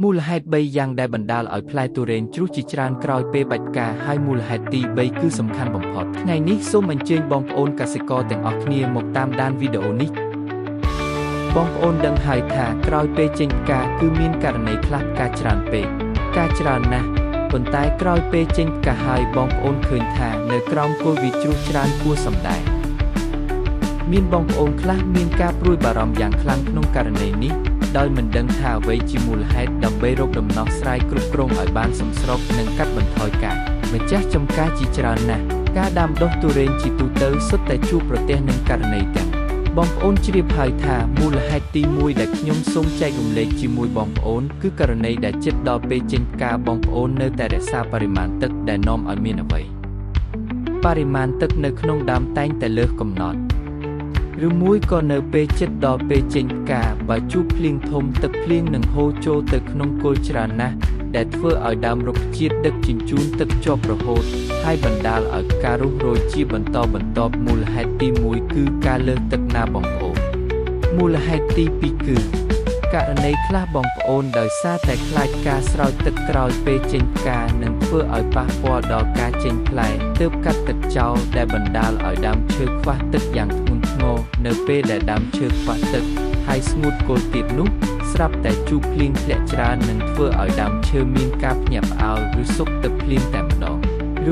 មូលហេតុ3យ៉ាងដែលបណ្ដាលឲ្យផ្លែទុរេនជ្រុះជាច្រើនក្រោយពេលបាច់ការហើយមូលហេតុទី3គឺសំខាន់បំផុតថ្ងៃនេះសូមអញ្ជើញបងប្អូនកសិករទាំងអស់គ្នាមកតាមដានវីដេអូនេះបងប្អូនដឹងហើយថាក្រោយពេលចេញផ្កាគឺមានករណីខ្លះផ្កាច្រើនពេកផ្កាច្រើនណាស់ប៉ុន្តែក្រោយពេលចេញផ្កាហើយបងប្អូនឃើញថានៅក្រោមគល់វាជ្រុះច្រើនគួរសម្ដែងមានបងប្អូនខ្លះមានការព្រួយបារម្ភយ៉ាងខ្លាំងក្នុងករណីនេះដោយមិនដឹងថាអ្វីជាមូលហេតុដើម្បីរកដំណោះស្រាយគ្រប់គ្រងឲ្យបានសមស្របនិងកាត់បន្ថយការម្ចាស់ចម្ការជាច្រើនណាស់ការដាំដុះទុរេនជាទូទៅសុទ្ធតែជួបប្រទះនឹងករណីទាំងបងប្អូនជ្រាបហើយថាមូលហេតុទី1ដែលខ្ញុំសូមចែករំលែកជាមួយបងប្អូនគឺករណីដែលជិតដល់ពេលចេញផ្កាបងប្អូននៅតែរក្សាបរិមាណទឹកដែលនាំឲ្យមានអ្វីបរិមាណទឹកនៅក្នុងដើមតែងតែលើសកំណត់ឬមួយក៏នៅពេលជិតដល់ពេលចេញផ្កាបើជួបភ្លៀងធំទឹកភ្លៀងនឹងហូរចូលទៅក្នុងគល់ច្រើនណាស់ដែលធ្វើឲ្យដើមរុក្ខជាតិដឹកជញ្ជូនទឹកជាប់រហូតហើយបណ្ដាលឲ្យផ្ការុះរោយជាបន្តបន្ទាប់មូលហេតុទី1គឺការលើសទឹកណាបងប្អូនមូលហេតុទី2គឺករណីខ្លះបងប្អូនដោយសារតែខ្លាចការស្រោចទឹកក្រោយពេលចេញផ្កានឹងធ្វើឲ្យប៉ះពាល់ដល់ការចេញផ្លែទើបកាត់ទឹកចោលដែលបណ្ដាលឲ្យដើមឈើខ្វះទឹកយ៉ាងធ្ងន់ធ្ងរនៅពេលដែលដើមឈើខ្វះទឹកហើយស្ងួតគល់ទៀតនោះស្រាប់តែជួបភ្លៀងធ្លាក់ច្រើននឹងធ្វើឲ្យដើមឈើមានការភ្ញាក់ផ្អើលឬសុកទឹកភ្លៀងតែម្ដង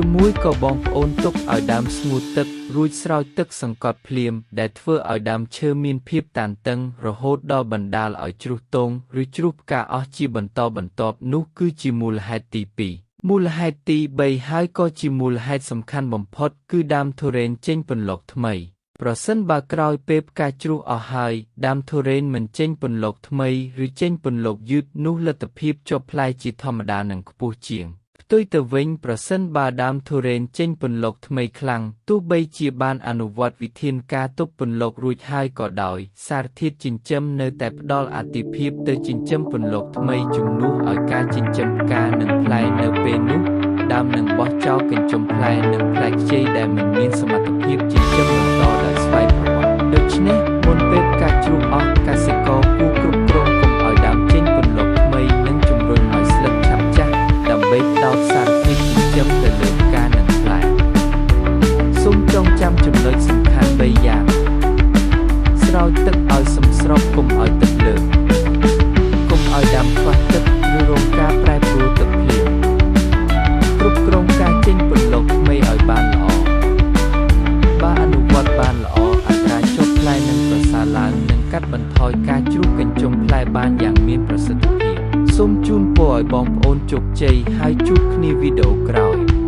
ឬមួយក៏បងប្អូនទុកឲ្យដើមស្ងួតទឹករួចស្រោចទឹកសង្កត់ភ្លាមដែលធ្វើឲ្យដើមឈើមានភាពតានតឹងរហូតដល់បណ្ដាលឲ្យជ្រុះទងឬជ្រុះផ្កាអស់ជាបន្តបន្ទាប់នោះគឺជាមូលហេតុទី2មូលហេតុទី3ហើយក៏ជាមូលហេតុសំខាន់បំផុតគឺដើមទុរេនចេញពន្លកថ្មីប្រសិនបើក្រោយពេលផ្កាជ្រុះអស់ហើយដើមទុរេនមិនចេញពន្លកថ្មីឬចេញពន្លកយឺតនោះលទ្ធភាពជាប់ផ្លែជាធម្មតានឹងខ្ពស់ជាងផ្ទុយទៅវិញប្រសិនបើដើមទុរេនចេញពន្លកថ្មីខ្លាំងទោះបីជាបានអនុវត្តវិធានការទប់ពន្លករួចហើយក៏ដោយសារធាតុចិញ្ចឹមនៅតែផ្ដល់អាទិភាពទៅចិញ្ចឹមពន្លកថ្មីជំនួសឲ្យការចិញ្ចឹមផ្កានិងផ្លែនៅពេលនោះដើមនឹងបោះចោលកញ្ចុំផ្លែនិងផ្លែខ្ចីដែលមិនមានសមត្ថភាពចិញ្ចឹមបន្តដោយស្វ័យប្រវត្តិដូច្នេះមុនពេលផ្កាជ្រុះអស់កសិករគួរគ្រប់គ្រងកុំឲ្យដើមចេញពន្លកថ្មីនិងជំរុញឲ្យស្លឹកឆាប់ចាស់ដើម្បីផ្ដោតសារធាតុចិញ្ចឹមទៅលើផ្កានិងផ្លែសូមចងចាំចំណុចសំខាន់3យ៉ាងស្រោចទឹកឲ្យសមស្របកុំឲ្យទឹកលើសកុំឲ្យដើមខ្វះទឹកឬរងការប្រែប្រួលទឹកភ្លៀងគ្រប់គ្រងការចេញពន្លកថ្មីឲ្យបានល្អបើអនុវត្តបានល្អអត្រាជោគផ្លែនឹងប្រសើរឡើងនិងកាត់បន្ថយការជ្រុះកញ្ចុំផ្លែបានយ៉ាងមានប្រសិទ្ធភាពសូមជូនពរឲ្យបងប្អូនជោគជ័យហើយជួបគ្នាវីដេអូក្រោយ